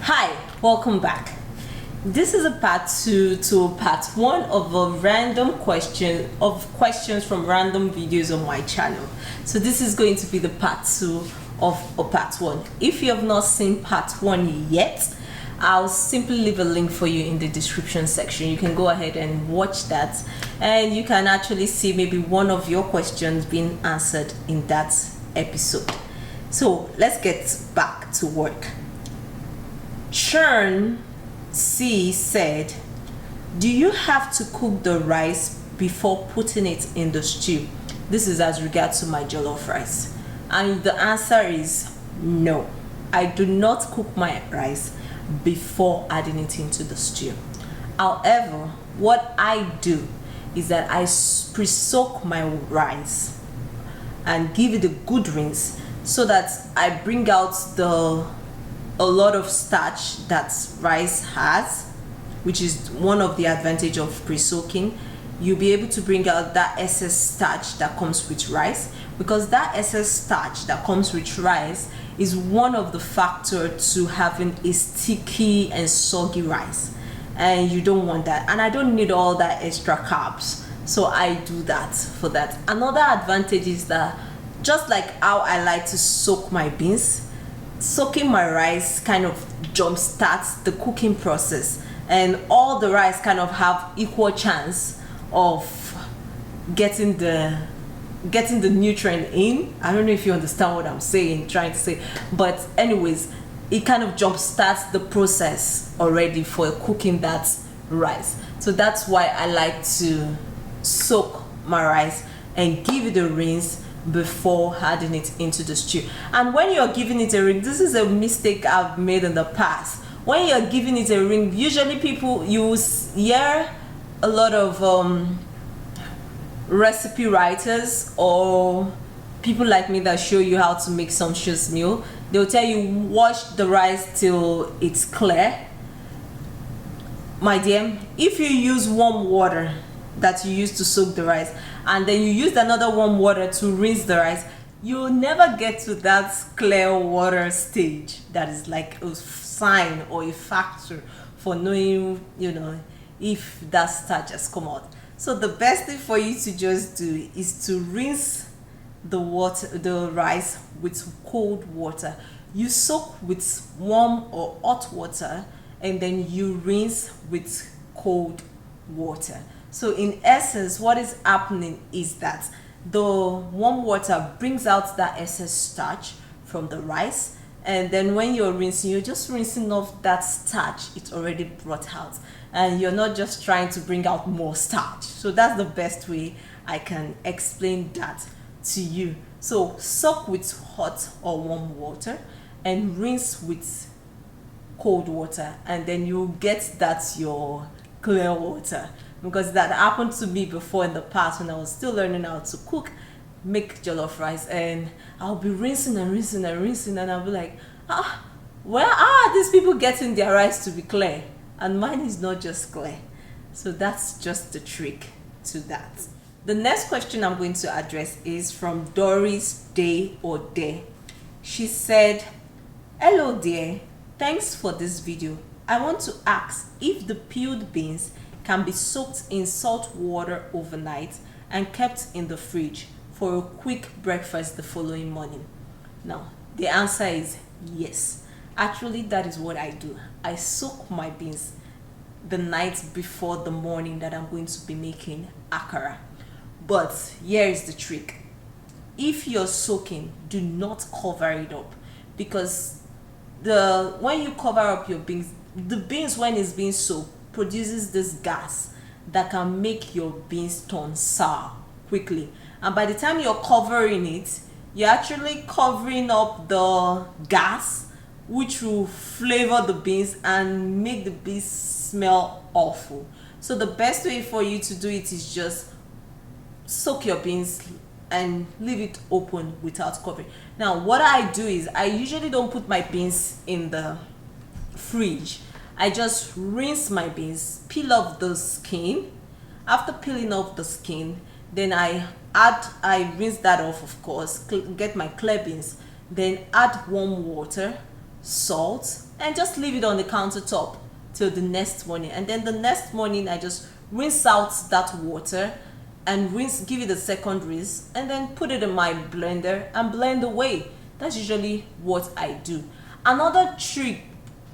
Hi, welcome back. This is a part 2 to part 1 of a random questions from random videos on my channel. So this is going to be the part 2 of a part 1. If you have not seen part 1 yet, I'll simply leave a link for you in the description section. You can go ahead and watch that, and you can actually see maybe one of your questions being answered in that episode. So let's get back to work. Churn C said, do you have to cook the rice before putting it in the stew? This is as regards to my jollof rice. And the answer is no. I do not cook my rice before adding it into the stew. However, what I do is that I pre-soak my rice and give it a good rinse so that I bring out a lot of starch that rice has, which is one of the advantage of pre-soaking. You'll be able to bring out that excess starch that comes with rice, because that excess starch that comes with rice is one of the factors to having a sticky and soggy rice, and you don't want that. And I don't need all that extra carbs, so I do that for that. Another advantage is that just like how I like to soak my beans, soaking my rice kind of jump starts the cooking process, and all the rice kind of have equal chance of getting the nutrient in. I don't know if you understand what I'm trying to say, but anyways, it kind of jump starts the process already for cooking that rice. So that's why I like to soak my rice and give it a rinse before adding it into the stew. And when you're giving it a rinse, this is a mistake I've made in the past. When you're giving it a rinse, usually you hear a lot of recipe writers or people like me that show you how to make sumptuous meal. They'll tell you wash the rice till it's clear. My dear, if you use warm water that you use to soak the rice, and then you use another warm water to rinse the rice, you'll never get to that clear water stage. That is like a sign or a factor for knowing, if that starch has come out. So the best thing for you to just do is to rinse the rice with cold water. You soak with warm or hot water, and then you rinse with cold water. So in essence, what is happening is that the warm water brings out that excess starch from the rice, and then when you're rinsing, you're just rinsing off that starch it's already brought out, and you're not just trying to bring out more starch. So that's the best way I can explain that to you. So soak with hot or warm water and rinse with cold water, and then you'll get that your clear water. Because that happened to me before in the past when I was still learning how to make jollof rice, and I'll be rinsing and rinsing and rinsing, and I'll be like, where are these people getting their rice to be clear? And mine is not just clear. So that's just the trick to that. The next question I'm going to address is from Doris Day or Day. She said, hello dear, thanks for this video. I want to ask if the peeled beans can be soaked in salt water overnight and kept in the fridge for a quick breakfast the following morning. Now, the answer is yes. Actually, that is what I do. I soak my beans the night before the morning that I'm going to be making akara. But here is the trick. If you're soaking, do not cover it up, because when you cover up your beans, the beans, when it's being soaked, produces this gas that can make your beans turn sour quickly, and by the time you're covering it, you're actually covering up the gas, which will flavor the beans and make the beans smell awful. So the best way for you to do it is just soak your beans and leave it open without covering. Now what I do is I usually don't put my beans in the fridge. I just rinse my beans, peel off the skin. After peeling off the skin, then I rinse that off, of course, get my clear beans, then add warm water, salt, and just leave it on the countertop till the next morning. And then the next morning I just rinse out that water and give it a second rinse, and then put it in my blender and blend away. That's usually what I do. Another trick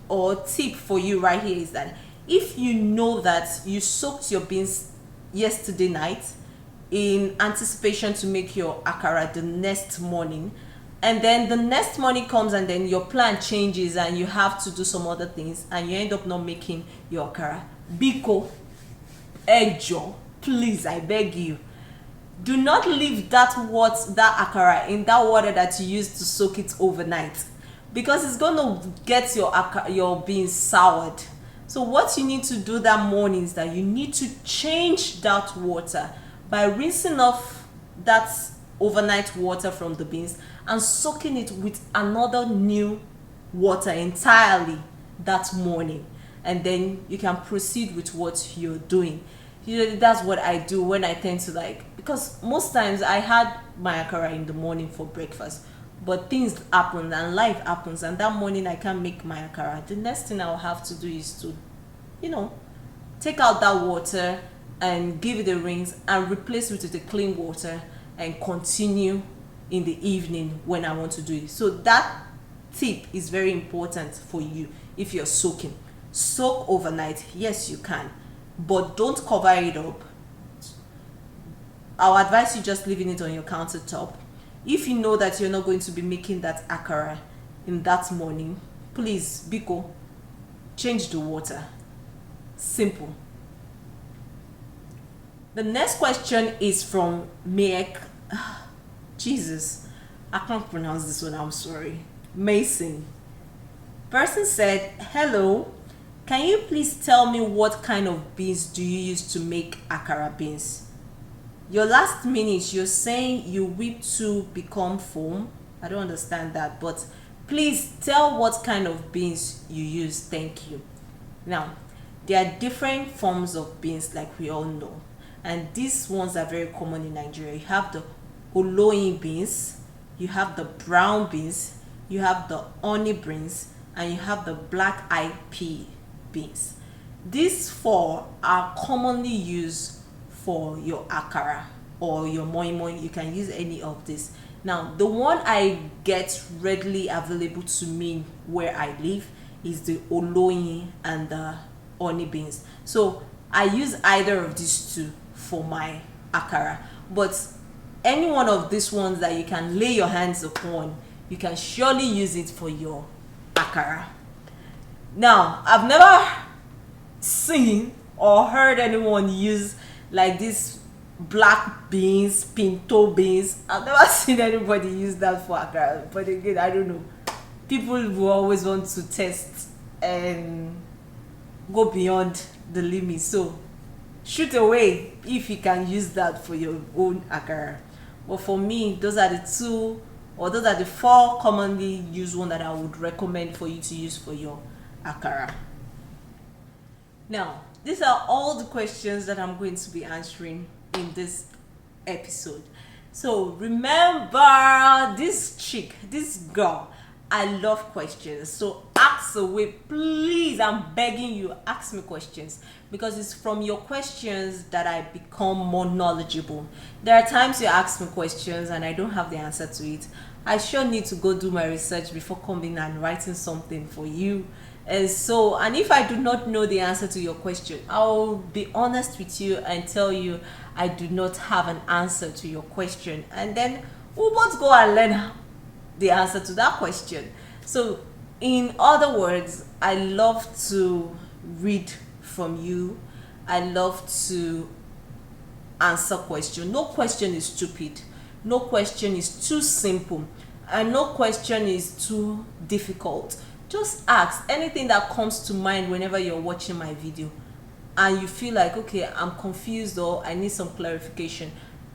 or tip for you right here is that if you know that you soaked your beans yesterday night in anticipation to make your akara the next morning, and then the next morning comes and then your plan changes and you have to do some other things and you end up not making your akara, biko ejo, please, I beg you, do not leave that akara in that water that you used to soak it overnight, because it's going to get your beans soured. So what you need to do that morning is that you need to change that water by rinsing off that overnight water from the beans and soaking it with another new water entirely that morning, and then you can proceed with what you're doing. Usually that's what I do when I tend to because most times I had my akara in the morning for breakfast, but things happen and life happens, and that morning I can't make my akara. The next thing I'll have to do is to take out that water and give it a rinse and replace it with a clean water and continue in the evening when I want to do it. So that tip is very important for you. If you're soaking, soak overnight, yes you can, but don't cover it up. I'll advise you just leaving it on your countertop. If you know that you're not going to be making that akara in that morning, please, biko, change the water. Simple. The next question is from Mek. Jesus, I can't pronounce this one, I'm sorry. Mason. Person said, hello, can you please tell me what kind of beans do you use to make akara beans? Your last minute, you're saying you whip to become foam. I don't understand that, but please tell what kind of beans you use. Thank you. Now, there are different forms of beans, like we all know, and these ones are very common in Nigeria. You have the oloyin beans, you have the brown beans, you have the honey beans, and you have the black eyed pea beans. These four are commonly used for your akara or your moi moi. You can use any of this. Now, the one I get readily available to me where I live is the oloyin and the honey beans. So I use either of these two for my akara, but any one of these ones that you can lay your hands upon, you can surely use it for your akara. Now, I've never seen or heard anyone use like this black beans, pinto beans. I've never seen anybody use that for akara, but again, I don't know. People will always want to test and go beyond the limit, so shoot away if you can use that for your own akara. But for me, those are the four commonly used ones that I would recommend for you to use for your akara. Now, these are all the questions that I'm going to be answering in this episode. So remember, this chick, this girl, I love questions. So ask away, please. I'm begging you, ask me questions, because it's from your questions that I become more knowledgeable. There are times you ask me questions and I don't have the answer to it. I sure need to go do my research before coming and writing something for you. And if I do not know the answer to your question, I'll be honest with you and tell you I do not have an answer to your question, and then we'll both go and learn the answer to that question. So in other words, I love to read from you. I love to answer questions. No question is stupid, no question is too simple, and no question is too difficult. Just ask anything that comes to mind whenever you're watching my video and you feel like, okay, I'm confused or I need some clarification.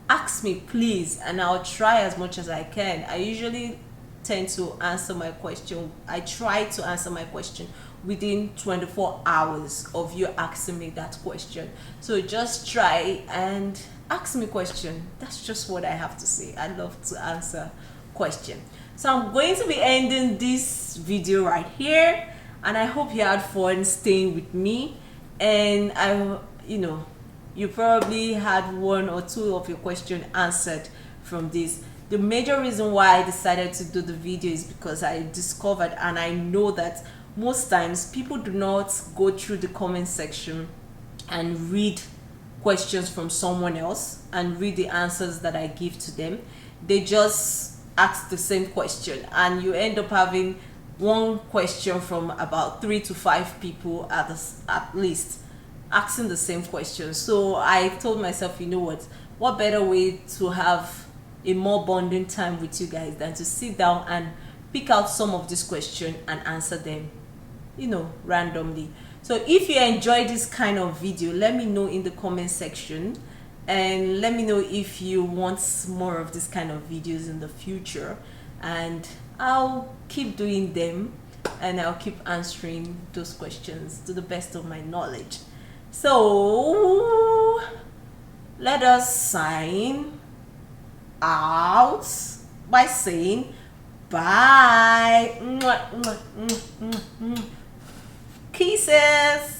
Ask me, please, and I'll try as much as I can. I usually tend to answer my question. I try to answer my question within 24 hours of you asking me that question. So just try and ask me question. That's just what I have to say. I love to answer question. So I'm going to be ending this video right here, and I hope you had fun staying with me. And you probably had one or two of your questions answered from this. The major reason why I decided to do the video is because I discovered, and I know that most times people do not go through the comment section and read questions from someone else and read the answers that I give to them. They just ask the same question, and you end up having one question from about 3 to 5 people at least asking the same question. So I told myself, you know what better way to have a more bonding time with you guys than to sit down and pick out some of these questions and answer them, randomly. So if you enjoy this kind of video, let me know in the comment section, and let me know if you want more of this kind of videos in the future, and I'll keep doing them, and I'll keep answering those questions to the best of my knowledge. So let us sign out by saying bye. Kisses.